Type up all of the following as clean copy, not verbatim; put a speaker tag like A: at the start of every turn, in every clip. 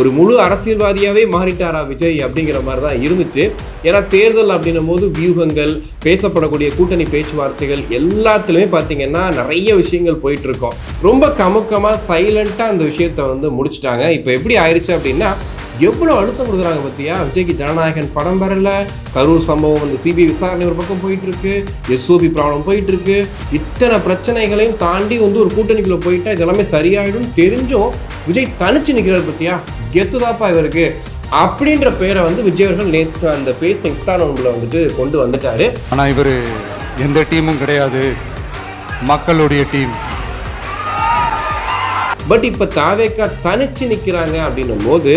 A: ஒரு முழு அரசியல்வாதியாகவே மாறிட்டாரா விஜய் அப்படிங்கிற மாதிரி தான் இருந்துச்சு. ஏன்னா தேர்தல் அப்படின்னும் போது வியூகங்கள், பேசப்படக்கூடிய கூட்டணி பேச்சுவார்த்தைகள் எல்லாத்துலேயுமே பார்த்தீங்கன்னா நிறைய விஷயங்கள் போயிட்டு இருக்கோம். ரொம்ப கமுக்கமாக சைலண்ட்டாக அந்த விஷயத்தை வந்து முடிச்சுட்டாங்க. இப்போ எப்படி ஆயிடுச்சு அப்படின்னா, எவ்வளோ அழுத்தம் கொடுக்குறாங்க பார்த்தியா, விஜய்க்கு ஜனநாயகன் படம் வரல, கரூர் சம்பவம் வந்து சிபிஐ விசாரணை ஒரு பக்கம் போயிட்டுருக்கு, எஸ்ஓபி ப்ராப்ளம் போயிட்டுருக்கு, இத்தனை பிரச்சனைகளையும் தாண்டி வந்து ஒரு கூட்டணிக்குள்ளே போயிட்டா இதெல்லாமே சரியாயிடும் தெரிஞ்சும் விஜய் தனிச்சு நிற்கிறார் பார்த்தியா, கெத்துதாப்பா இவருக்கு அப்படின்ற பேரை வந்து விஜய் அவர்கள் நேற்று அந்த பேஸ் இஃப்தார் வந்துட்டு கொண்டு வந்துட்டாரு.
B: ஆனால் இவர் எந்த டீமும் கிடையாது, மக்களுடைய டீம்.
A: பட் இப்போ தாவேக்கா தனிச்சு நிற்கிறாங்க அப்படின்னும் போது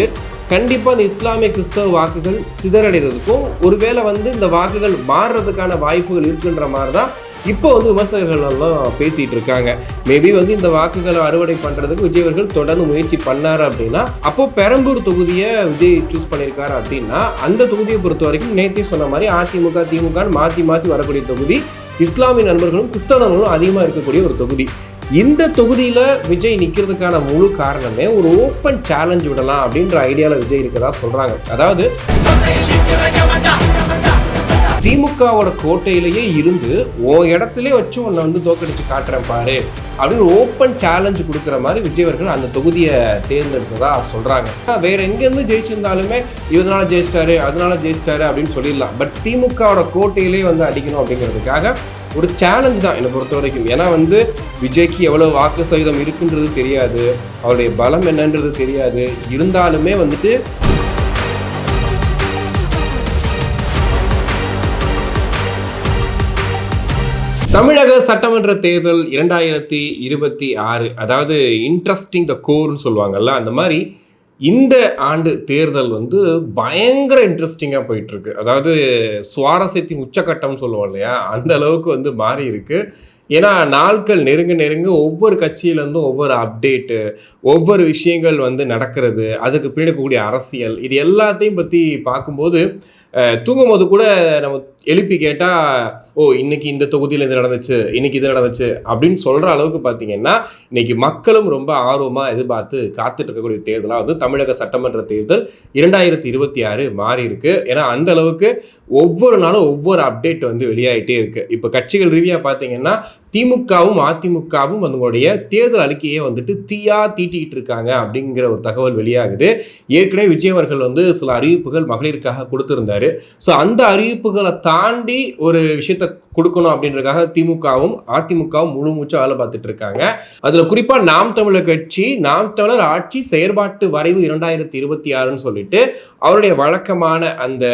A: கண்டிப்பாக இந்த இஸ்லாமிய கிறிஸ்தவ வாக்குகள் சிதறடைகிறதுக்கும் ஒருவேளை வந்து இந்த வாக்குகள் மாறுறதுக்கான வாய்ப்புகள் இருக்குன்ற மாதிரி தான் இப்போ வந்து விமர்சகர்கள் எல்லாம் பேசிகிட்டு இருக்காங்க. மேபி வந்து இந்த வாக்குகளை அறுவடை பண்ணுறதுக்கு விஜய் அவர்கள் தொடர்ந்து முயற்சி பண்ணார் அப்படின்னா, அப்போது பெரம்பூர் தொகுதியை விஜய் சூஸ் பண்ணியிருக்காரு அப்படின்னா, அந்த தொகுதியை பொறுத்த வரைக்கும் நேற்றே சொன்ன மாதிரி அதிமுக திமுகன்னு மாற்றி மாற்றி வரக்கூடிய தொகுதி, இஸ்லாமிய நண்பர்களும் கிறிஸ்தவ நண்பர்களும் அதிகமாக இருக்கக்கூடிய ஒரு தொகுதி. இந்த தொகுதியில் விஜய் நிற்கிறதுக்கான முழு காரணமே ஒரு ஓப்பன் சேலஞ்ச் விடலாம் அப்படின்ற ஐடியாவில் விஜய் இருக்கதா சொல்கிறாங்க. அதாவது திமுகவோட கோட்டையிலேயே இருந்து இடத்துல வச்சு உன்னை வந்து தோக்கடிச்சு காட்டுறேன் பாரு அப்படின்னு ஓப்பன் சேலஞ்சு கொடுக்குற மாதிரி விஜய் அவர்கள் அந்த தொகுதியை தேர்ந்தெடுத்ததா சொல்கிறாங்க. வேற எங்கேருந்து ஜெயிச்சிருந்தாலுமே இதனால ஜெயிச்சிட்டாரு அதனால ஜெயிச்சிட்டாரு அப்படின்னு சொல்லிடலாம். பட் திமுகவோட கோட்டையிலே வந்து அடிக்கணும் அப்படிங்கிறதுக்காக ஒரு சேலஞ்ச் தான் என்னை பொறுத்த வரைக்கும். ஏன்னா வந்து விஜய்க்கு எவ்வளோ வாக்கு சதவீதம் இருக்குன்றது தெரியாது, அவருடைய பலம் என்னன்றது தெரியாது. இருந்தாலுமே வந்துட்டு தமிழக சட்டமன்ற தேர்தல் 2026, அதாவது இன்ட்ரெஸ்டிங் த கோர்னு சொல்லுவாங்கல்ல, அந்த மாதிரி இந்த ஆண்டு தேர்தல் வந்து பயங்கர இன்ட்ரெஸ்டிங்காக போயிட்டுருக்கு. அதாவது சுவாரஸ்யத்தின் உச்சக்கட்டம்னு சொல்லுவோம் இல்லையா, அந்த அளவுக்கு வந்து மாறி இருக்கு. ஏன்னா நாட்கள் நெருங்க ஒவ்வொரு கட்சியிலேருந்தும் ஒவ்வொரு அப்டேட்டு, ஒவ்வொரு விஷயங்கள் வந்து நடக்கிறது, அதுக்கு பின்னாடி அரசியல், இது எல்லாத்தையும் பற்றி பார்க்கும்போது தூங்கும் போது கூட நம்ம எழுப்பி கேட்டால், ஓ இன்னைக்கு இந்த தொகுதியில் இது நடந்துச்சு, இன்னைக்கு இது நடந்துச்சு அப்படின்னு சொல்கிற அளவுக்கு பார்த்தீங்கன்னா இன்னைக்கு மக்களும் ரொம்ப ஆர்வமாக எதிர்பார்த்து காத்துட்டு இருக்கக்கூடிய தேர்தலாக வந்து தமிழக சட்டமன்ற தேர்தல் 2026 மாறி இருக்கு. ஏன்னா அந்த அளவுக்கு ஒவ்வொரு நாளும் ஒவ்வொரு அப்டேட் வந்து வெளியாகிட்டே இருக்கு. இப்போ கட்சிகள் ரீதியாக பார்த்தீங்கன்னா திமுகவும் அதிமுகவும் அவங்களுடைய தேர்தல் அறிக்கையை வந்துட்டு தீயா தீட்டிக்கிட்டு இருக்காங்க அப்படிங்கிற ஒரு தகவல் வெளியாகுது. ஏற்கனவே விஜய் அவர்கள் வந்து சில அறிவிப்புகள் மகளிருக்காக கொடுத்திருந்தாரு. ஸோ அந்த அறிவிப்புகளை தாண்டி ஒரு விஷயத்த கொடுக்கணும் அப்படின்றதுக்காக திமுகவும் அதிமுகவும் முழு மூச்சா வேலை பார்த்துட்டு இருக்காங்க. அதில் குறிப்பாக நாம் தமிழர் கட்சி, நாம் தமிழர் ஆட்சி செயற்பாட்டு வரைவு 2026ன்னு சொல்லிட்டு அவருடைய வழக்கமான அந்த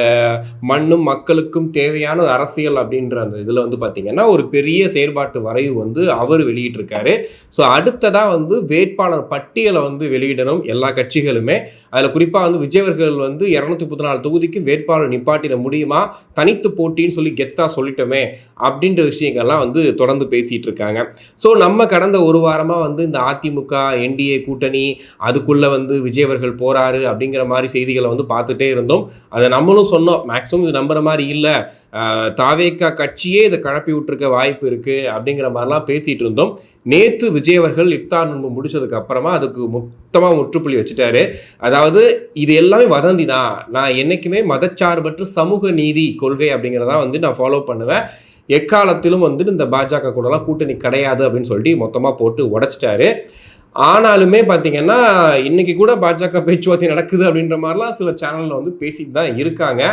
A: மண்ணும் மக்களுக்கும் தேவையான அரசியல் அப்படின்ற அந்த இதில் வந்து பார்த்தீங்கன்னா ஒரு பெரிய செயற்பாட்டு வரைவு வந்து அவர் வெளியிட்டிருக்காரு. ஸோ அடுத்ததாக வந்து வேட்பாளர் பட்டியலை வந்து வெளியிடணும் எல்லா கட்சிகளுமே. அதில் குறிப்பாக வந்து விஜய் அவர்கள் வந்து 234 தொகுதிக்கு வேட்பாளர் நிப்பாட்டிட முடியுமா, தனித்து போட்டின்னு சொல்லி கெத்தா சொல்லிட்டோமே அப்படின்ற விஷயங்கள்லாம் வந்து தொடர்ந்து பேசிகிட்டு இருக்காங்க. ஸோ நம்ம கடந்த ஒரு வாரமாக வந்து இந்த அதிமுக என்டிஏ கூட்டணி அதுக்குள்ளே வந்து விஜய் அவர்கள் போகிறாரு அப்படிங்கிற மாதிரி செய்திகளை வந்து பார்த்துட்டே இருந்தோம். அதை நம்மளும் சொன்னோம், மேக்ஸிமம் இது நம்புற மாதிரி இல்லை, தாவேக்கா கட்சியே இதை கிளப்பி விட்டுருக்க வாய்ப்பு இருக்குது அப்படிங்கிற மாதிரிலாம் பேசிகிட்டு இருந்தோம். நேற்று விஜய் அவர்கள் இஃப்தார் நோன்பு முடிச்சதுக்கு அப்புறமா அதுக்கு மொத்தமாக முற்றுப்புள்ளி வச்சுட்டாரு. அதாவது இது எல்லாமே வதந்தி தான், நான் என்றைக்குமே மதச்சார்பற்ற சமூக நீதி கொள்கை அப்படிங்கிறதா வந்து நான் ஃபாலோ பண்ணுவேன், எக்காலத்திலும் வந்துட்டு இந்த பாஜக கூடலாம் கூட்டணி கிடையாது அப்படின்னு சொல்லிட்டு மொத்தமாக போட்டு உடைச்சிட்டாரு. ஆனாலுமே பார்த்தீங்கன்னா இன்றைக்கி கூட பாஜக பேச்சுவார்த்தை நடக்குது அப்படின்ற மாதிரிலாம் சில சேனலில் வந்து பேசிட்டு தான் இருக்காங்க.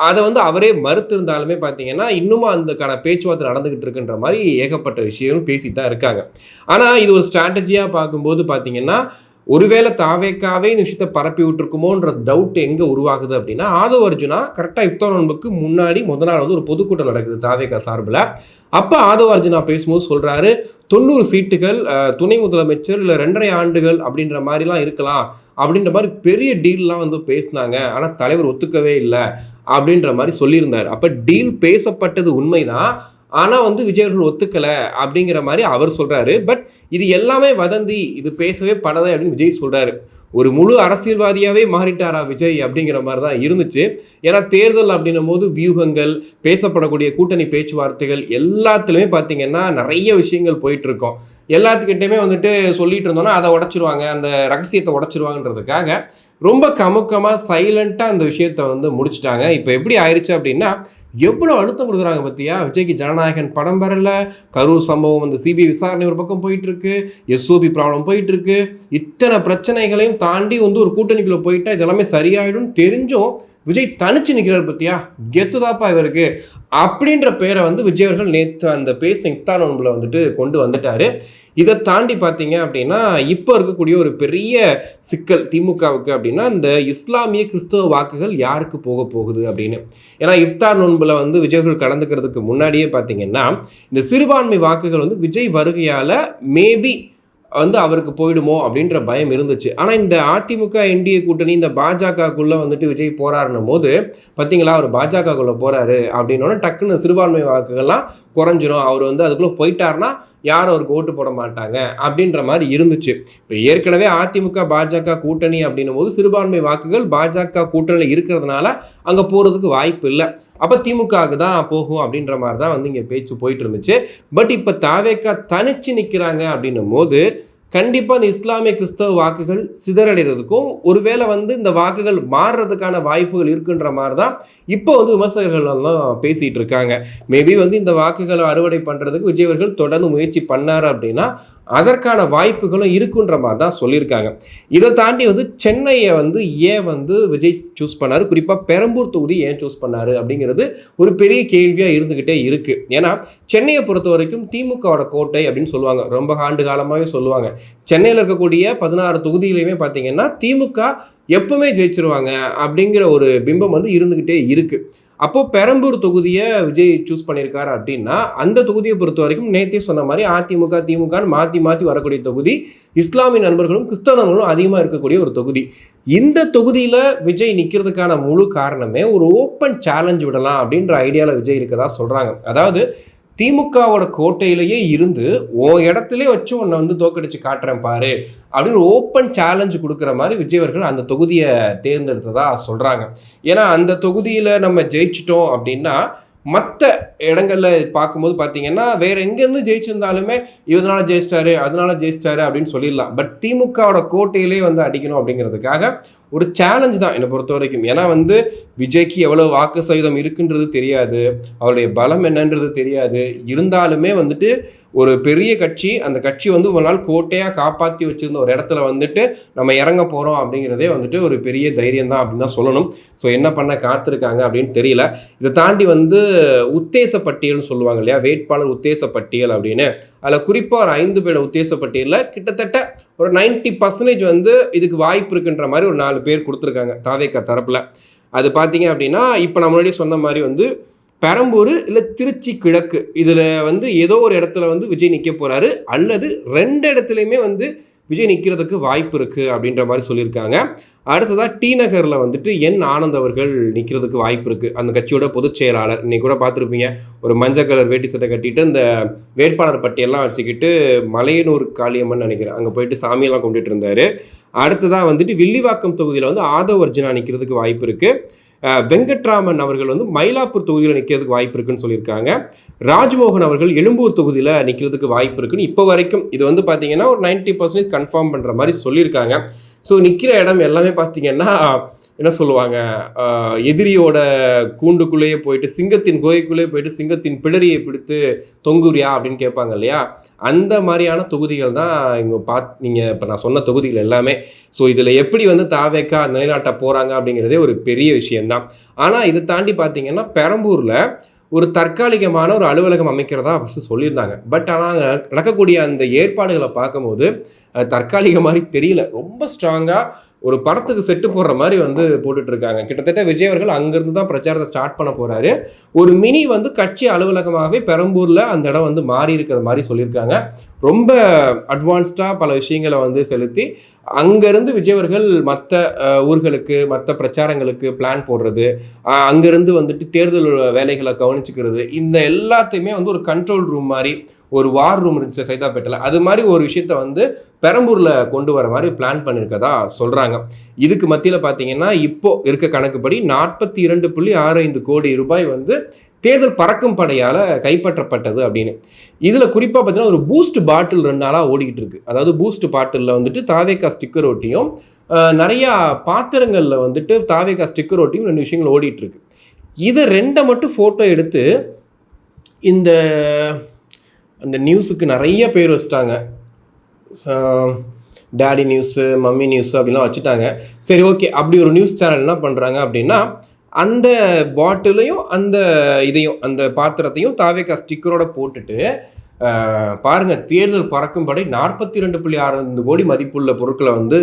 A: அதை வந்து அவரே மறுத்திருந்தாலுமே பார்த்தீங்கன்னா இன்னுமும் அதுக்கான பேச்சுவார்த்தை நடந்துக்கிட்டு இருக்குன்ற மாதிரி ஏகப்பட்ட விஷயம் பேசிட்டு தான் இருக்காங்க. ஆனால் இது ஒரு ஸ்ட்ராட்டஜியாக பார்க்கும்போது பார்த்தீங்கன்னா ஒருவேளை தாவேக்காவே இந்த விஷயத்தை பரப்பி விட்டுருக்குமோன்ற டவுட் எங்கே உருவாகுது அப்படின்னா, ஆதவ் அர்ஜுனா கரெக்டாக இஃப்தார் நோன்புக்கு முன்னாடி முதல் நாள் வந்து ஒரு பொதுக்கூட்டம் நடக்குது தாவேக்கா சார்பில். அப்போ ஆதவ் அர்ஜுனா பேசும்போது சொல்கிறாரு, 90 சீட்டுகள் துணை முதலமைச்சர் இல்லை 2.5 ஆண்டுகள் அப்படின்ற மாதிரிலாம் இருக்கலாம் அப்படின்ற மாதிரி பெரிய டீல்லாம் வந்து பேசினாங்க. ஆனால் தலைவர் ஒத்துக்கவே இல்லை அப்படின்ற மாதிரி சொல்லியிருந்தார். அப்போ டீல் பேசப்பட்டது உண்மைதான், ஆனால் வந்து விஜய் அவர்கள் ஒத்துக்கலை அப்படிங்கிற மாதிரி அவர் சொல்கிறாரு. பட் இது எல்லாமே வதந்தி, இது பேசவே படாது அப்படின்னு விஜய் சொல்கிறாரு. ஒரு முழு அரசியல்வாதியாகவே மாறிட்டாரா விஜய் அப்படிங்கிற மாதிரி தான் இருந்துச்சு. ஏன்னா தேர்தல் அப்படின்னும் போது வியூகங்கள், பேசப்படக்கூடிய கூட்டணி பேச்சுவார்த்தைகள் எல்லாத்துலேயுமே பார்த்தீங்கன்னா நிறைய விஷயங்கள் போயிட்டுருக்கோம். எல்லாத்துக்கிட்டையுமே வந்துட்டு சொல்லிட்டு இருந்தோன்னா அதை உடச்சிருவாங்க, அந்த ரகசியத்தை உடச்சிருவாங்கன்றதுக்காக ரொம்ப கமுக்கமாக சைலண்ட்டாக அந்த விஷயத்தை வந்து முடிச்சிட்டாங்க. இப்போ எப்படி ஆயிடுச்சு அப்படின்னா, எவ்வளோ அழுத்தம் கொடுக்குறாங்க பார்த்தியா, விஜய்க்கு ஜனநாயகன் படம் வரல, கரூர் சம்பவம் வந்து சிபிஐ விசாரணை ஒரு பக்கம் போயிட்டுருக்கு, எஸ்ஓபி ப்ராப்ளம் போயிட்டுருக்கு, இத்தனை பிரச்சனைகளையும் தாண்டி வந்து ஒரு கூட்டணிக்குள்ளே போயிட்டா இதெல்லாமே சரியாயிடும் தெரிஞ்சும் விஜய் தனிச்சு நிற்கிறார் பத்தியா, கெத்துதாப்பா இவருக்கு அப்படின்ற பேரை வந்து விஜய் அவர்கள் நேற்று அந்த பேசின இஃப்தார் நோன்பில் வந்துட்டு கொண்டு வந்துட்டாரு. இதை தாண்டி பார்த்தீங்க அப்படின்னா இப்போ இருக்கக்கூடிய ஒரு பெரிய சிக்கல் திமுகவுக்கு அப்படின்னா இந்த இஸ்லாமிய கிறிஸ்தவ வாக்குகள் யாருக்கு போக போகுது அப்படின்னு. ஏன்னா இஃப்தார் நோன்பில் வந்து விஜய் அவர்கள் கலந்துக்கிறதுக்கு முன்னாடியே பார்த்தீங்கன்னா இந்த சிறுபான்மை வாக்குகள் வந்து விஜய் வருகையால் மேபி வந்து அவருக்கு போயிடுமோ அப்படின்ற பயம் இருந்துச்சு. ஆனால் இந்த அதிமுக என்டிஏ கூட்டணி இந்த பாஜகக்குள்ளே வந்துட்டு விஜய் போறாருன்னும் போது பார்த்தீங்களா, அவர் பாஜகக்குள்ளே போறாரு அப்படின்னோடனே டக்குன்னு சிறுபான்மை வாக்குகள்லாம் குறைஞ்சிரும், அவர் வந்து அதுக்குள்ளே போயிட்டாருன்னா யாரும் அவருக்கு ஓட்டு போட மாட்டாங்க அப்படின்ற மாதிரி இருந்துச்சு. இப்போ ஏற்கனவே அதிமுக பாஜக கூட்டணி அப்படின்னும் போது சிறுபான்மை வாக்குகள் பாஜக கூட்டணியில் இருக்கிறதுனால அங்கே போகிறதுக்கு வாய்ப்பு இல்லை. அப்போ திமுகவுக்கு தான் போகும் அப்படின்ற மாதிரி தான் வந்து இங்கே பேச்சு போயிட்டு இருந்துச்சு. பட் இப்போ தாவேக்கா தனிச்சு நிற்கிறாங்க அப்படின்னும் போது கண்டிப்பாக இந்த இஸ்லாமிய கிறிஸ்தவ வாக்குகள் சிதறடைகிறதுக்கும் ஒருவேளை வந்து இந்த வாக்குகள் மாறுறதுக்கான வாய்ப்புகள் இருக்குன்ற மாதிரி தான் இப்போ வந்து விமர்சகர்கள் எல்லாம் பேசிகிட்டு இருக்காங்க. மேபி வந்து இந்த வாக்குகளை அறுவடை பண்ணுறதுக்கு விஜய் அவர்கள் தொடர்ந்து முயற்சி பண்ணார் அப்படின்னா அதற்கான வாய்ப்புகளும் இருக்குன்ற மாதிரி தான் சொல்லியிருக்காங்க. இதை தாண்டி வந்து சென்னையை வந்து ஏன் வந்து விஜய் சூஸ் பண்ணார், குறிப்பாக பெரம்பூர் தொகுதி ஏன் சூஸ் பண்ணார் அப்படிங்கிறது ஒரு பெரிய கேள்வியாக இருந்துக்கிட்டே இருக்குது. ஏன்னா சென்னையை பொறுத்த வரைக்கும் திமுகவோட கோட்டை அப்படின்னு சொல்லுவாங்க, ரொம்ப ஆண்டு காலமாகவே சொல்லுவாங்க. சென்னையில் இருக்கக்கூடிய 16 தொகுதியிலையுமே பார்த்தீங்கன்னா திமுக எப்பவுமே ஜெயிச்சிருவாங்க அப்படிங்கிற ஒரு பிம்பம் வந்து இருந்துக்கிட்டே இருக்குது. அப்போது பெரம்பூர் தொகுதியை விஜய் சூஸ் பண்ணியிருக்காரு அப்படின்னா அந்த தொகுதியை பொறுத்த வரைக்கும் நேற்றே சொன்ன மாதிரி அதிமுக திமுகன்னு மாற்றி மாற்றி வரக்கூடிய தொகுதி, இஸ்லாமிய நண்பர்களும் கிறிஸ்தவ நண்பர்களும் அதிகமாக இருக்கக்கூடிய ஒரு தொகுதி. இந்த தொகுதியில் விஜய் நிற்கிறதுக்கான முழு காரணமே ஒரு ஓப்பன் சேலஞ்ச் விடலாம் அப்படின்ற ஐடியாவில் விஜய் இருக்கதா சொல்கிறாங்க. அதாவது திமுகவோட கோட்டையிலேயே இருந்து இடத்துல வச்சு உன்னை வந்து தோக்கடிச்சு காட்டுறேன் பாரு அப்படின்னு ஓப்பன் சேலஞ்சு கொடுக்குற மாதிரி விஜய் அவர்கள் அந்த தொகுதியை தேர்ந்தெடுத்ததா சொல்கிறாங்க. ஏன்னா அந்த தொகுதியில் நம்ம ஜெயிச்சிட்டோம் அப்படின்னா மற்ற இடங்களில் பார்க்கும்போது பார்த்தீங்கன்னா வேறு எங்கேருந்து ஜெயிச்சிருந்தாலுமே இதனால ஜெயிச்சிட்டாரு அதனால ஜெயிச்சிட்டாரு அப்படின்னு சொல்லிடலாம். பட் திமுகவோட கோட்டையிலே வந்து அடிக்கணும் அப்படிங்கிறதுக்காக ஒரு சேலஞ்ச் தான் என்னை பொறுத்த வரைக்கும். ஏன்னா வந்து விஜய்க்கு எவ்வளோ வாக்கு சதவீதம் இருக்குன்றது தெரியாது, அவருடைய பலம் என்னன்றது தெரியாது. இருந்தாலுமே வந்துட்டு ஒரு பெரிய கட்சி, அந்த கட்சி வந்து ஒரு நாள் கோட்டையாக காப்பாற்றி வச்சுருந்த ஒரு இடத்துல வந்துட்டு நம்ம இறங்க போகிறோம் அப்படிங்கிறதே வந்துட்டு ஒரு பெரிய தைரியம் தான் அப்படின்னு தான் சொல்லணும். ஸோ என்ன பண்ண காத்திருக்காங்க அப்படின்னு தெரியல. இதை தாண்டி வந்து உத்தேச பட்டியல்னு சொல்லுவாங்க இல்லையா, வேட்பாளர் உத்தேச பட்டியல் அப்படின்னு. அதில் குறிப்பாக ஒரு 5 பேர் உத்தேச பட்டியலில் கிட்டத்தட்ட ஒரு 90% வந்து இதுக்கு வாய்ப்பு இருக்குன்ற மாதிரி ஒரு 4 பேர் கொடுத்துருக்காங்க தாவேக்கா தரப்பில். அது பார்த்தீங்க அப்படின்னா இப்போ நான் முன்னாடி சொன்ன மாதிரி வந்து பெரம்பூர் இல்லை திருச்சி கிழக்கு இதில் வந்து ஏதோ ஒரு இடத்துல வந்து விஜய் நிற்க போகிறாரு, அல்லது 2 இடத்துலையுமே வந்து விஜய் நிற்கிறதுக்கு வாய்ப்பு இருக்குது அப்படின்ற மாதிரி சொல்லியிருக்காங்க. அடுத்ததாக டி நகரில் வந்துட்டு என் ஆனந்த் அவர்கள் நிற்கிறதுக்கு வாய்ப்பு இருக்குது, அந்த கட்சியோட பொதுச் செயலாளர். இன்றைக்கி கூட பார்த்துருப்பீங்க, ஒரு மஞ்சள் கலர் வேட்டி சட்டை கட்டிட்டு இந்த வேட்பாளர் பட்டியெல்லாம் வச்சுக்கிட்டு மலையனூர் காளியம்மன் நினைக்கிறேன் அங்கே போயிட்டு சாமியெல்லாம் கும்பிட்டு இருந்தார். அடுத்ததாக வந்துட்டு வில்லிவாக்கம் தொகுதியில் வந்து ஆதவ் அர்ஜுனா நிற்கிறதுக்கு வாய்ப்பு இருக்குது. வெங்கட்ராமன் அவர்கள் வந்து மயிலாப்பூர் தொகுதியில் நிற்கிறதுக்கு வாய்ப்பு இருக்குன்னு சொல்லியிருக்காங்க. ராஜ்மோகன் அவர்கள் எழும்பூர் தொகுதியில் நிற்கிறதுக்கு வாய்ப்பு இருக்குன்னு இப்போ வரைக்கும் இது வந்து பார்த்தீங்கன்னா ஒரு 90% கன்ஃபார்ம் பண்ணுற மாதிரி சொல்லியிருக்காங்க. ஸோ நிற்கிற இடம் எல்லாமே பார்த்தீங்கன்னா என்ன சொல்லுவாங்க, எதிரியோட கூண்டுக்குள்ளேயே போயிட்டு சிங்கத்தின் குகைக்குள்ளேயே போயிட்டு சிங்கத்தின் பிடரியை பிடித்து தொங்குறியா அப்படின்னு கேட்பாங்க இல்லையா, அந்த மாதிரியான தொகுதிகள் தான் இங்கே நீங்கள் இப்போ நான் சொன்ன தொகுதிகள் எல்லாமே. ஸோ இதில் எப்படி வந்து தாவேக்கா நிலைநாட்ட போகிறாங்க அப்படிங்கிறதே ஒரு பெரிய விஷயந்தான். ஆனால் இதை தாண்டி பார்த்தீங்கன்னா பெரம்பூரில் ஒரு தற்காலிகமான ஒரு அலுவலகம் அமைக்கிறதா ஃபஸ்ட்டு சொல்லியிருந்தாங்க. பட் ஆனால் நடக்கக்கூடிய அந்த ஏற்பாடுகளை பார்க்கும்போது தற்காலிக மாதிரி தெரியல, ரொம்ப ஸ்ட்ராங்காக ஒரு படத்துக்கு செட்டு போடுற மாதிரி வந்து போட்டுட்ருக்காங்க. கிட்டத்தட்ட விஜய் அவர்கள் அங்கேருந்து தான் பிரச்சாரத்தை ஸ்டார்ட் பண்ண போகிறாரு. ஒரு மினி வந்து கட்சி அலுவலகமாகவே பெரம்பூரில் அந்த இடம் வந்து மாறி இருக்கிற மாதிரி சொல்லியிருக்காங்க. ரொம்ப அட்வான்ஸ்டாக பல விஷயங்களை வந்து செலுத்தி அங்கேருந்து விஜய் அவர்கள் மற்ற ஊர்களுக்கு மற்ற பிரச்சாரங்களுக்கு பிளான் போடுறது, அங்கேருந்து வந்துட்டு தேர்தல் வேலைகளை கவனிச்சுக்கிறது, இந்த எல்லாத்தையுமே வந்து ஒரு கண்ட்ரோல் ரூம் மாதிரி ஒரு வார் ரூம் இருந்துச்சு சைதாப்பேட்டையில், அது மாதிரி ஒரு விஷயத்த வந்து பெரம்பூரில் கொண்டு வர மாதிரி பிளான் பண்ணியிருக்கதா சொல்கிறாங்க. இதுக்கு மத்தியில் பார்த்தீங்கன்னா இப்போ இருக்க கணக்குப்படி 42.65 கோடி ரூபாய் வந்து தேர்தல் பறக்கும் படையால் கைப்பற்றப்பட்டது அப்படின்னு. இதில் குறிப்பாக பார்த்தீங்கன்னா ஒரு பூஸ்ட் பாட்டில் 2 நாளாக ஓடிக்கிட்டு இருக்கு. அதாவது பூஸ்ட் பாட்டிலில் வந்துட்டு தாவேக்கா ஸ்டிக்கர் ஒட்டியும் நிறையா பாத்திரங்களில் வந்துட்டு தாவேகா ஸ்டிக்கர் ஒட்டியும் 2 விஷயங்கள் ஓடிட்டுருக்கு. இதை 2 மட்டும் ஃபோட்டோ எடுத்து இந்த அந்த நியூஸுக்கு நிறைய பேர் வச்சுட்டாங்க. டேடி நியூஸு, மம்மி நியூஸு அப்படின்லாம் வச்சுட்டாங்க. சரி, ஓகே, அப்படி ஒரு நியூஸ் சேனல் என்ன பண்ணுறாங்க அப்படின்னா, அந்த பாட்டிலையும் அந்த பாத்திரத்தையும் தாவேகா ஸ்டிக்கரோட போட்டுட்டு பாருங்கள், தேர்தல் பறக்கும் படை 42.6 கோடி மதிப்புள்ள பொருட்களை வந்து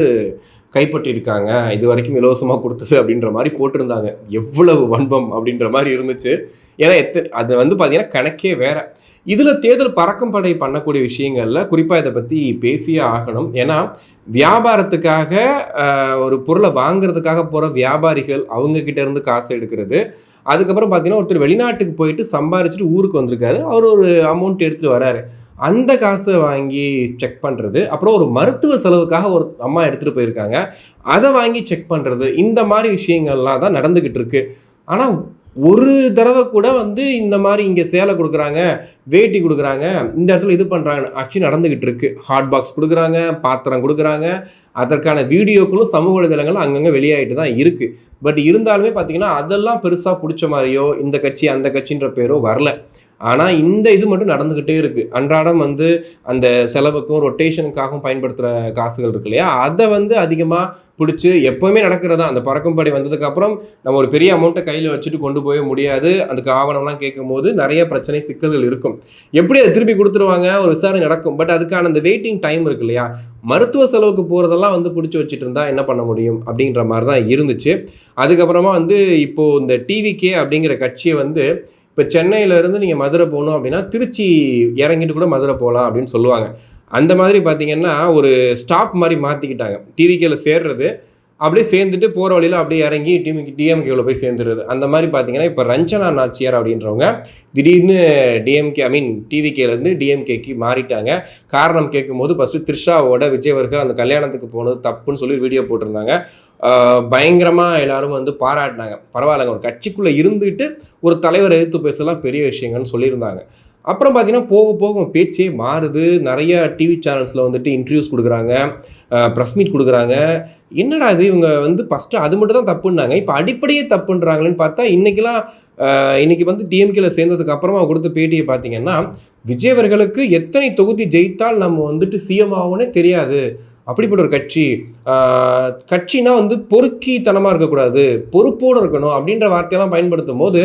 A: கைப்பற்றியிருக்காங்க, இது வரைக்கும் இலவசமாக கொடுத்தது அப்படின்ற மாதிரி போட்டிருந்தாங்க. எவ்வளவு வன்பம் அப்படின்ற மாதிரி இருந்துச்சு. ஏன்னா அது வந்து பார்த்தீங்கன்னா கணக்கே வேற. இதில் தேர்தல் பறக்கும் படை பண்ணக்கூடிய விஷயங்களில் குறிப்பாக இதை பற்றி பேசியே ஆகணும். ஏன்னா வியாபாரத்துக்காக ஒரு பொருளை வாங்குறதுக்காக போகிற வியாபாரிகள் அவங்கக்கிட்ட இருந்து காசு எடுக்கிறது. அதுக்கப்புறம் பார்த்தீங்கன்னா ஒருத்தர் வெளிநாட்டுக்கு போயிட்டு சம்பாரிச்சிட்டு ஊருக்கு வந்திருக்காரு, அவர் ஒரு அமௌண்ட் எடுத்துகிட்டு வராரு, அந்த காசை வாங்கி செக் பண்ணுறது. அப்புறம் ஒரு மருத்துவ செலவுக்காக ஒரு அம்மா எடுத்துகிட்டு போயிருக்காங்க, அதை வாங்கி செக் பண்ணுறது. இந்த மாதிரி விஷயங்கள்லாம் தான் நடந்துக்கிட்டு இருக்கு. ஆனால் ஒரு தடவை கூட வந்து இந்த மாதிரி இங்கே சேலை கொடுக்குறாங்க, வேட்டி கொடுக்குறாங்க, இந்த இடத்துல இது பண்ணுறாங்க ஆக்சுவலி நடந்துக்கிட்டு இருக்கு. ஹாட் பாக்ஸ் கொடுக்குறாங்க, பாத்திரம் கொடுக்குறாங்க, அதற்கான வீடியோக்களும் சமூக வலைதளங்கள் அங்கங்கே வெளியாகிட்டு தான் இருக்குது. பட் இருந்தாலுமே பார்த்தீங்கன்னா அதெல்லாம் பெருசாக பிடிச்ச மாதிரியோ இந்த கட்சி அந்த கட்சின்ற பேரோ வரல. ஆனால் இந்த இது மட்டும் நடந்துக்கிட்டே இருக்குது. அன்றாடம் வந்து அந்த செலவுக்கும் ரொட்டேஷனுக்காகவும் பயன்படுத்துகிற காசுகள் இருக்கு இல்லையா, அதை வந்து அதிகமாக பிடிச்சி எப்போவுமே நடக்கிறதா. அந்த பறக்கும் படை வந்ததுக்கப்புறம் நம்ம ஒரு பெரிய அமௌண்ட்டை கையில் வச்சுட்டு கொண்டு போக முடியாது. அதுக்கு ஆவணம்லாம் கேட்கும் போது நிறைய பிரச்சனை சிக்கல்கள் இருக்கும். எப்படி அதை திருப்பி கொடுத்துருவாங்க, ஒரு விசாரணை நடக்கும். பட் அதுக்கான அந்த வெயிட்டிங் டைம் இருக்கு இல்லையா, மருத்துவ செலவுக்கு போகிறதெல்லாம் வந்து பிடிச்சி வச்சுட்டு இருந்தால் என்ன பண்ண முடியும் அப்படின்ற மாதிரி தான் இருந்துச்சு. அதுக்கப்புறமா வந்து இப்போது இந்த டிவிகே அப்படிங்கிற கட்சியை வந்து இப்போ சென்னையிலேருந்து நீங்கள் மதுரை போகணும் அப்படின்னா திருச்சி இறங்கிட்டு கூட மதுரை போகலாம் அப்படின்னு சொல்லுவாங்க. அந்த மாதிரி பார்த்தீங்கன்னா ஒரு ஸ்டாப் மாதிரி மாற்றிக்கிட்டாங்க. டிவிகேல சேர்றது, அப்படியே சேர்ந்துட்டு போகிற வழியில் அப்படியே இறங்கி டிஎம்கேவில் போய் சேர்ந்துருது. அந்த மாதிரி பார்த்தீங்கன்னா இப்போ ரஞ்சனா நாச்சியார் அப்படின்றவங்க திடீர்னு டிவிகேலேருந்து டிஎம்கேக்கு மாறிட்டாங்க. காரணம் கேட்கும்போது ஃபஸ்ட்டு த்ரிஷாவோட விஜய் அவர்கள் அந்த கல்யாணத்துக்கு போனது தப்புன்னு சொல்லி வீடியோ போட்டிருந்தாங்க. பயங்கரமாக எல்லாரும் வந்து பாராட்டினாங்க. பரவாயில்லைங்க, ஒரு கட்சிக்குள்ளே இருந்துட்டு ஒரு தலைவர் எதிர்த்து பேசலாம் பெரிய விஷயங்கள்னு சொல்லியிருந்தாங்க. அப்புறம் பார்த்தீங்கன்னா போக போக பேச்சே மாறுது. நிறைய டிவி சேனல்ஸில் வந்துட்டு இன்டர்வியூஸ் கொடுக்குறாங்க, ப்ரெஸ் மீட் கொடுக்குறாங்க. என்னடா இது, இவங்க வந்து ஃபஸ்ட்டு அது மட்டும் தான் தப்புன்னாங்க, இப்போ அடிப்படையே தப்புன்றாங்களேன்னு பார்த்தா இன்றைக்கி வந்து டிஎம்கேல சேர்ந்ததுக்கு அப்புறமா கொடுத்த பேட்டியை பார்த்தீங்கன்னா, விஜய் அவர்களுக்கு எத்தனை தொகுதி ஜெயித்தால் நம்ம வந்துட்டு சிஎம் ஆகும்னே தெரியாது, அப்படிப்பட்ட ஒரு கட்சினா வந்து பொறுக்கித்தனமாக இருக்கக்கூடாது, பொறுப்போடு இருக்கணும் அப்படின்ற வார்த்தையெல்லாம் பயன்படுத்தும் போது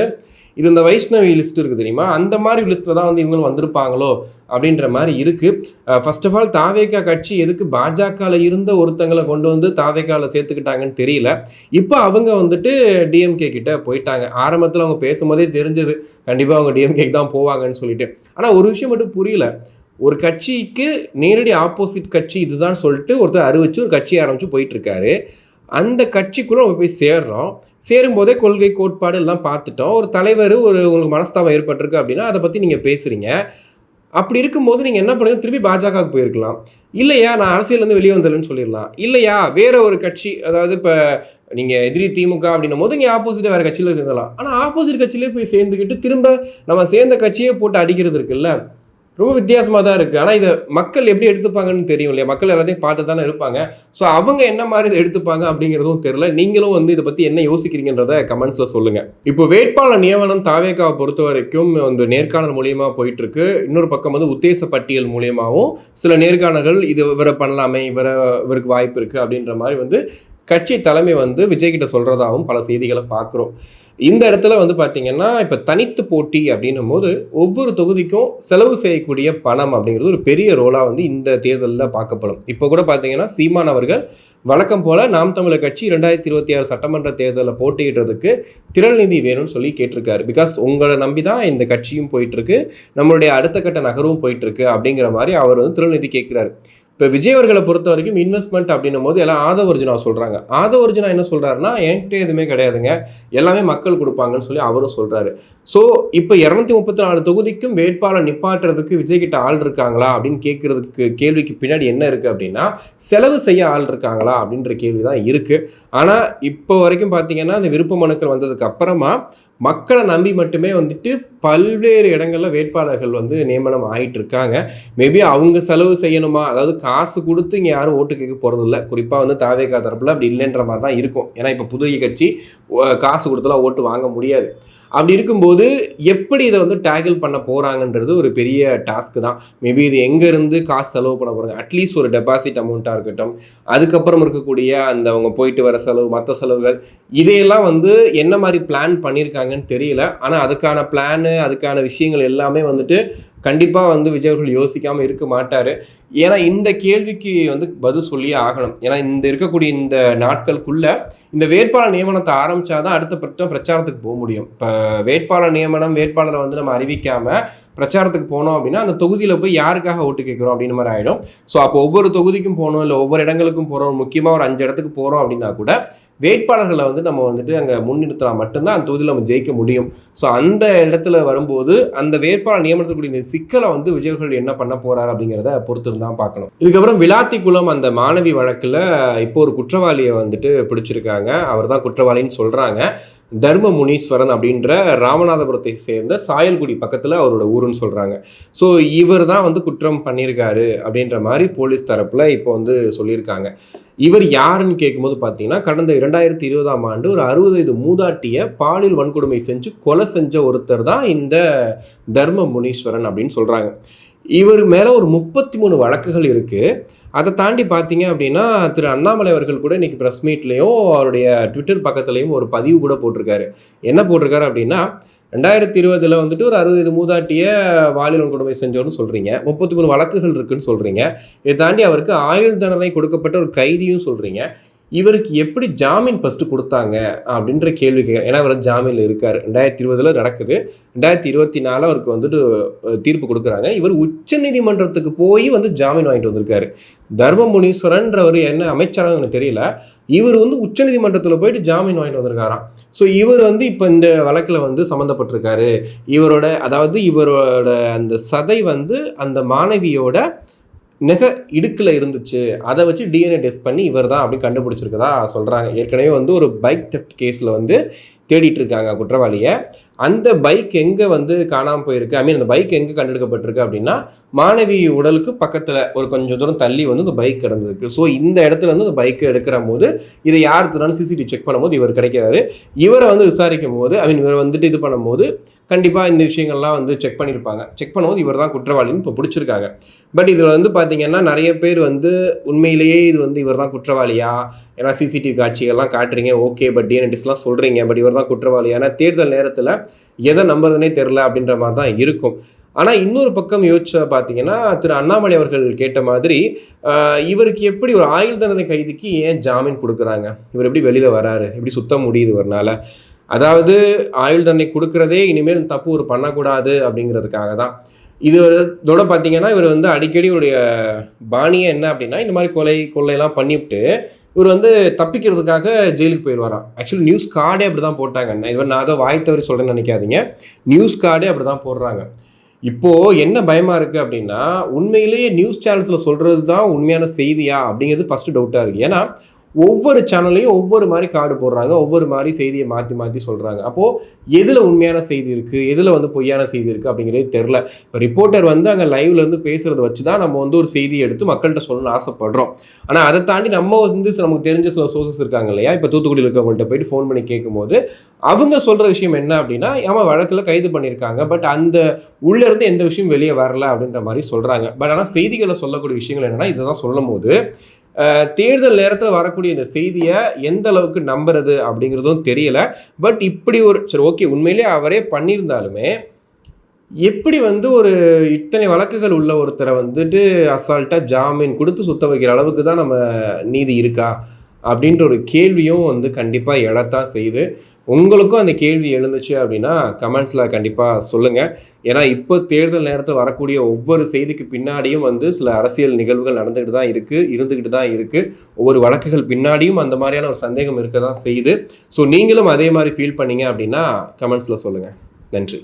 A: இது இந்த வைஷ்ணவி லிஸ்ட் இருக்குது தெரியுமா, அந்த மாதிரி லிஸ்ட்டில் தான் வந்து இவங்களும் வந்திருப்பாங்களோ அப்படின்ற மாதிரி இருக்குது. ஃபர்ஸ்ட் ஆஃப் ஆல் தாவேகா கட்சி எதுக்கு பாஜகவில் இருந்த ஒருத்தங்களை கொண்டு வந்து தாவேகாவில் சேர்த்துக்கிட்டாங்கன்னு தெரியல. இப்போ அவங்க வந்துட்டு டிஎம்கே கிட்ட போயிட்டாங்க. ஆரம்பத்தில் அவங்க பேசும்போதே தெரிஞ்சது கண்டிப்பாக அவங்க டிஎம்கேக்கு தான் போவாங்கன்னு சொல்லிட்டு. ஆனால் ஒரு விஷயம் மட்டும் புரியல, ஒரு கட்சிக்கு நேரடி ஆப்போசிட் கட்சி இதுதான் சொல்லிட்டு ஒருத்தர் அறிவிச்சு ஒரு கட்சி ஆரம்பித்து போயிட்டுருக்காரு. அந்த கட்சிக்குள்ளே நம்ம போய் சேர்றோம். சேரும்போதே கொள்கை கோட்பாடு எல்லாம் பார்த்துட்டோம். ஒரு தலைவர் உங்களுக்கு மனஸ்தாபம் ஏற்பட்டிருக்கு அப்படின்னா அதை பற்றி நீங்கள் பேசுகிறீங்க. அப்படி இருக்கும்போது நீங்கள் என்ன பண்ணுங்க, திருப்பி பாஜகவுக்கு போயிருக்கலாம். இல்லையா நான் அரசியலேருந்து வெளியே வந்துடலன்னு சொல்லிடலாம். இல்லையா வேற ஒரு கட்சி, அதாவது இப்போ நீங்கள் எதிரி திமுக அப்படின்னும் போது நீங்கள் ஆப்போசிட்டாக வேறு கட்சியில் சேர்ந்துடலாம். ஆனால் ஆப்போசிட் கட்சியிலே போய் சேர்ந்துக்கிட்டு திரும்ப நம்ம சேர்ந்த கட்சியே போட்டு அடிக்கிறது இருக்குல்ல, ரொம்ப வித்தியாசமாக தான் இருக்குது. ஆனால் இதை மக்கள் எப்படி எடுத்துப்பாங்கன்னு தெரியும் இல்லையா, மக்கள் எல்லாத்தையும் பார்த்து தானே இருப்பாங்க. ஸோ அவங்க என்ன மாதிரி இதை எடுத்துப்பாங்க அப்படிங்கிறதும் தெரியல. நீங்களும் வந்து இதை பற்றி என்ன யோசிக்கிறீங்கன்றத கமெண்ட்ஸில் சொல்லுங்கள். இப்போ வேட்பாளர் நியமனம் தாவேகாவை பொறுத்த வரைக்கும் வந்து நேர்காணல் மூலியமாக போயிட்டுருக்கு. இன்னொரு பக்கம் வந்து உத்தேச பட்டியல் மூலியமாகவும் சில நேர்காணல்கள் இது இவரை பண்ணலாமே, இவருக்கு வாய்ப்பு இருக்குது அப்படின்ற மாதிரி வந்து கட்சி தலைமை வந்து விஜய்கிட்ட சொல்கிறதாகவும் பல செய்திகளை பார்க்குறோம். இந்த இடத்துல வந்து பார்த்தீங்கன்னா இப்போ தனித்து போட்டி அப்படின்னும் போது ஒவ்வொரு தொகுதிக்கும் செலவு செய்யக்கூடிய பணம் அப்படிங்கிறது ஒரு பெரிய ரோலாக வந்து இந்த தேர்தலில் பார்க்கப்படும். இப்போ கூட பார்த்தீங்கன்னா சீமான் அவர்கள் வழக்கம் போல் நாம் தமிழர் கட்சி 2026 சட்டமன்ற தேர்தலில் போட்டியிடுறதுக்கு திரள் நிதி வேணும்னு சொல்லி கேட்டிருக்காரு. பிகாஸ் உங்களை நம்பி தான் இந்த கட்சியும் போயிட்டுருக்கு, நம்மளுடைய அடுத்த கட்ட நகரும் போயிட்டுருக்கு அப்படிங்கிற மாதிரி அவர் வந்து திரள் நிதி கேட்குறாரு. இப்போ விஜய் அவர்களை பொறுத்த வரைக்கும் இன்வெஸ்ட்மெண்ட் அப்படின்னும் போது எல்லாம் ஆதவர்ஜுனா சொல்கிறாங்க. ஆதவர்ஜுனா என்ன சொல்கிறாருன்னா, என்கிட்ட எதுவுமே கிடையாதுங்க, எல்லாமே மக்கள் கொடுப்பாங்கன்னு சொல்லி அவரும் சொல்கிறாரு. ஸோ இப்போ 234 தொகுதிக்கும் வேட்பாளர் நிப்பாட்டுறதுக்கு விஜய்கிட்ட ஆள் இருக்காங்களா அப்படின்னு கேள்விக்கு பின்னாடி என்ன இருக்குது அப்படின்னா, செலவு செய்ய ஆள் இருக்காங்களா அப்படின்ற கேள்வி தான் இருக்குது. ஆனால் இப்போ வரைக்கும் பார்த்தீங்கன்னா அந்த விருப்ப மனுக்கள் வந்ததுக்கு அப்புறமா மக்களை நம்பி மட்டுமே வந்துட்டு பல்வேறு இடங்களில் வேட்பாளர்கள் வந்து நியமனம் ஆகிட்டு இருக்காங்க. மேபி அவங்க செலவு செய்யணுமா, அதாவது காசு கொடுத்து இங்கே யாரும் ஓட்டு கேட்க போகிறதில்ல. குறிப்பாக வந்து தாவேகா தரப்பில் அப்படி இல்லைன்ற மாதிரி தான் இருக்கும். ஏன்னா இப்போ புதிய கட்சி காசு கொடுத்தலாம் ஓட்டு வாங்க முடியாது. அப்படி இருக்கும்போது எப்படி இதை வந்து டேக்கிள் பண்ண போகிறாங்கன்றது ஒரு பெரிய டாஸ்க்கு தான். மேபி இது எங்கேருந்து காசு செலவு பண்ண போகிறாங்க, அட்லீஸ்ட் ஒரு டெபாசிட் அமௌண்ட்டாக இருக்கட்டும், அதுக்கப்புறம் இருக்கக்கூடிய அந்த அவங்க போயிட்டு வர செலவு, மற்ற செலவுகள், இதையெல்லாம் வந்து என்ன மாதிரி பிளான் பண்ணியிருக்காங்கன்னு தெரியல. ஆனால் அதுக்கான பிளானு, அதுக்கான விஷயங்கள் எல்லாமே வந்துட்டு கண்டிப்பாக வந்து விஜய் அவர்கள் யோசிக்காமல் இருக்க மாட்டார். ஏன்னா இந்த கேள்விக்கு வந்து பதில் சொல்லியே ஆகணும். ஏன்னா இந்த இருக்கக்கூடிய இந்த நாட்களுக்குள்ளே இந்த வேட்பாளர் நியமனத்தை ஆரம்பித்தாதான் அடுத்த பிரச்சாரத்துக்கு போக முடியும். இப்போ வேட்பாளர் நியமனம், வேட்பாளரை வந்து நம்ம அறிவிக்காமல் பிரச்சாரத்துக்கு போனோம் அப்படின்னா அந்த தொகுதியில் போய் யாருக்காக ஓட்டு கேட்குறோம் அப்படின்னு மாதிரி ஆகிடும். ஸோ அப்போ ஒவ்வொரு தொகுதிக்கும் போகணும், இல்லை ஒவ்வொரு இடங்களுக்கும் போகிறோம், முக்கியமாக ஒரு 5 இடத்துக்கு போகிறோம் அப்படின்னா கூட வேட்பாளர்களை வந்து நம்ம வந்துட்டு அங்கே முன்னிறுத்தினா மட்டும்தான் அந்த தொகுதியில் நம்ம ஜெயிக்க முடியும். ஸோ அந்த இடத்துல வரும்போது அந்த வேட்பாளர் நியமனத்துக்குரிய இந்த சிக்கலை வந்து விஜய் அவர்கள் என்ன பண்ண போகிறார் அப்படிங்கிறத பொறுத்து தான் பார்க்கணும். இதுக்கப்புறம் விளாத்திக்குளம் அந்த மாணவி வழக்கில் இப்போ ஒரு குற்றவாளியை வந்துட்டு பிடிச்சிருக்காங்க. அவர் தான் குற்றவாளின்னு சொல்கிறாங்க. தர்ம முனீஸ்வரன் அப்படின்ற ராமநாதபுரத்தை சேர்ந்த சாயல்குடி பக்கத்தில் அவரோட ஊருன்னு சொல்கிறாங்க. ஸோ இவர் தான் வந்து குற்றம் பண்ணியிருக்காரு அப்படின்ற மாதிரி போலீஸ் தரப்பில் இப்போ வந்து சொல்லியிருக்காங்க. இவர் யாருன்னு கேட்கும்போது பார்த்தீங்கன்னா, கடந்த 2020ஆம் ஆண்டு ஒரு 60 வயது மூதாட்டியை பாலியல் வன்கொடுமை செஞ்சு கொலை செஞ்ச ஒருத்தர் தான் இந்த தர்ம முனீஸ்வரன் அப்படின்னு சொல்கிறாங்க. இவர் மேலே ஒரு 33 வழக்குகள் இருக்குது. அதை தாண்டி பார்த்தீங்க அப்படின்னா, திரு அண்ணாமலை அவர்கள் கூட இன்றைக்கி ப்ரெஸ் மீட்லேயும் அவருடைய ட்விட்டர் பக்கத்துலேயும் ஒரு பதிவு கூட போட்டிருக்காரு. என்ன போட்டிருக்காரு அப்படின்னா, 2020 வந்துட்டு ஒரு 60 வயது மூதாட்டியை பாலியல் வன்கொடுமை செஞ்சோன்னு சொல்கிறீங்க, 33 வழக்குகள் இருக்குன்னு சொல்கிறீங்க, இதை தாண்டி அவருக்கு ஆயுள் தண்டனை கொடுக்கப்பட்ட ஒரு கைதியும் சொல்கிறீங்க. இவருக்கு எப்படி ஜாமீன் ஃபஸ்ட்டு கொடுத்தாங்க அப்படின்ற கேள்வி கேட்குறேன். ஏன்னா அவர் ஜாமீனில் இருக்கார். 2020 நடக்குது, 2024 அவருக்கு வந்துட்டு தீர்ப்பு கொடுக்குறாங்க. இவர் உச்சநீதிமன்றத்துக்கு போய் வந்து ஜாமீன் வாங்கிட்டு வந்திருக்காரு. தர்ம முனீஸ்வரன்றவர் என்ன அமைச்சராக எனக்கு தெரியல, இவர் வந்து உச்சநீதிமன்றத்தில் போயிட்டு ஜாமீன் வாங்கிட்டு வந்திருக்காராம். ஸோ இவர் வந்து இப்போ இந்த வழக்கில் வந்து சம்மந்தப்பட்டிருக்காரு. இவரோட அந்த சதை வந்து அந்த மாணவியோட இடுக்கில் இருந்துச்சு, அதை வச்சு டிஎன்ஏ டெஸ்ட் பண்ணி இவர் தான் அப்படின்னு கண்டுபிடிச்சிருக்கதா சொல்கிறாங்க. ஏற்கனவே வந்து ஒரு பைக் தெஃப்ட் கேஸில் வந்து தேடிட்டு இருக்காங்க குற்றவாளியை. அந்த பைக் எங்கே வந்து காணாமல் போயிருக்கு, அந்த பைக் எங்கே கண்டெடுக்கப்பட்டிருக்கு அப்படின்னா, மாணவி உடலுக்கு பக்கத்தில் ஒரு கொஞ்சம் தூரம் தள்ளி வந்து இந்த பைக் கிடந்திருக்கு. ஸோ இந்த இடத்துல வந்து இந்த பைக்கை எடுக்கிற போது இதை யார் தூரம் சிசிடிவி செக் பண்ணும்போது இவர் கிடைக்கிறாரு. இவரை வந்து விசாரிக்கும் போது இவரை வந்துட்டு இது பண்ணும்போது கண்டிப்பாக இந்த விஷயங்கள்லாம் வந்து செக் பண்ணியிருப்பாங்க. செக் பண்ணும்போது இவர் தான் குற்றவாளின்னு இப்போ பிடிச்சிருக்காங்க. பட் இதில் வந்து பார்த்தீங்கன்னா நிறைய பேர் வந்து உண்மையிலேயே இது வந்து இவர் தான் குற்றவாளியா, ஏன்னா சிசிடிவி காட்சிகள்லாம் காட்டுறீங்க, ஓகே, பட் டிஎன்ஏ டெஸ்ட்லாம் சொல்கிறீங்க, பட் இவர் தான் குற்றவாளியா, ஏன்னா தேர்தல் நேரத்தில் எதை நம்புறதுனே தெரில அப்படின்ற மாதிரி தான் இருக்கும். ஆனால் இன்னொரு பக்கம் யோசிச்சா பார்த்தீங்கன்னா, திரு அண்ணாமலை அவர்கள் கேட்ட மாதிரி இவருக்கு எப்படி ஒரு ஆயுள் தண்டனை கைதிக்கு ஏன் ஜாமீன் கொடுக்குறாங்க, இவர் எப்படி வெளியில் வராரு, எப்படி சுத்த முடியுது இவர்னால, அதாவது ஆயுள் தண்டனை கொடுக்குறதே இனிமேல் தப்பு ஒரு பண்ணக்கூடாது அப்படிங்கிறதுக்காக தான். இதோட பார்த்தீங்கன்னா இவர் வந்து அடிக்கடி இவருடைய பாணியை என்ன அப்படின்னா, இந்த மாதிரி கொள்ளையெல்லாம் பண்ணிவிட்டு இவர் வந்து தப்பிக்கிறதுக்காக ஜெயிலுக்கு போயிடுவாராம். ஆக்சுவலி நியூஸ் கார்டே அப்படி தான் போட்டாங்க. நான் அதை வாய் தவறி சொல்கிறேன்னு நினைக்காதீங்க, நியூஸ் கார்டே அப்படி தான் போடுறாங்க. இப்போது என்ன பயமாக இருக்குது அப்படின்னா, உண்மையிலேயே நியூஸ் சேனல்ஸில் சொல்கிறது தான் உண்மையான செய்தியா அப்படிங்கிறது ஃபஸ்ட்டு டவுட்டாக இருக்குது. ஏன்னா ஒவ்வொரு சேனல்லையும் ஒவ்வொரு மாதிரி கார்டு போடுறாங்க, ஒவ்வொரு மாதிரி செய்தியை மாற்றி மாற்றி சொல்கிறாங்க. அப்போது எதில் உண்மையான செய்தி இருக்குது, எதில் வந்து பொய்யான செய்தி இருக்குது அப்படிங்கிறதே தெரில. இப்போ ரிப்போர்ட்டர் வந்து அங்கே லைவ்லேருந்து பேசுகிறத வச்சு தான் நம்ம வந்து ஒரு செய்தியை எடுத்து மக்கள்கிட்ட சொல்லணும்னு ஆசைப்படுறோம். ஆனால் அதை தாண்டி நம்ம வந்து நமக்கு தெரிஞ்ச சில சோர்சஸ் இருக்காங்க இல்லையா, இப்போ தூத்துக்குடியில் இருக்கவங்கள்ட்ட போயிட்டு ஃபோன் பண்ணி கேட்கும்போது அவங்க சொல்கிற விஷயம் என்ன அப்படின்னா, வழக்கில் கைது பண்ணியிருக்காங்க, பட் அந்த உள்ளேருந்து எந்த விஷயம் வெளியே வரல அப்படின்ற மாதிரி சொல்கிறாங்க. பட் ஆனால் செய்திகளை சொல்லக்கூடிய விஷயங்கள் என்னென்னா, இதை தான் சொல்லும் போது தேர்தல் நேரத்தில் வரக்கூடிய இந்த செய்தியை எந்த அளவுக்கு நம்புறது அப்படிங்கிறதும் தெரியல. பட் இப்படி ஒரு சரி ஓகே, உண்மையிலே அவரே பண்ணியிருந்தாலுமே எப்படி வந்து ஒரு இத்தனை வழக்குகள் உள்ள ஒருத்தரை வந்துட்டு அசால்ட்டாக ஜாமீன் கொடுத்து சுத்த வைக்கிற அளவுக்கு தான் நம்ம நீதி இருக்கா அப்படின்ற ஒரு கேள்வியும் வந்து கண்டிப்பாக எழத்தான் செய்யுது. உங்களுக்கும் அந்த கேள்வி எழுந்துச்சு அப்படின்னா கமெண்ட்ஸில் கண்டிப்பாக சொல்லுங்கள். ஏன்னா இப்போ தேர்தல் நேரத்தில் வரக்கூடிய ஒவ்வொரு செய்திக்கு பின்னாடியும் வந்து சில அரசியல் நிகழ்வுகள் இருந்துக்கிட்டு தான் இருக்குது. ஒவ்வொரு வழக்குகள் பின்னாடியும் அந்த மாதிரியான ஒரு சந்தேகம் இருக்க தான் செய்யுது. ஸோ நீங்களும் அதே மாதிரி ஃபீல் பண்ணீங்க அப்படின்னா கமெண்ட்ஸில் சொல்லுங்கள். நன்றி.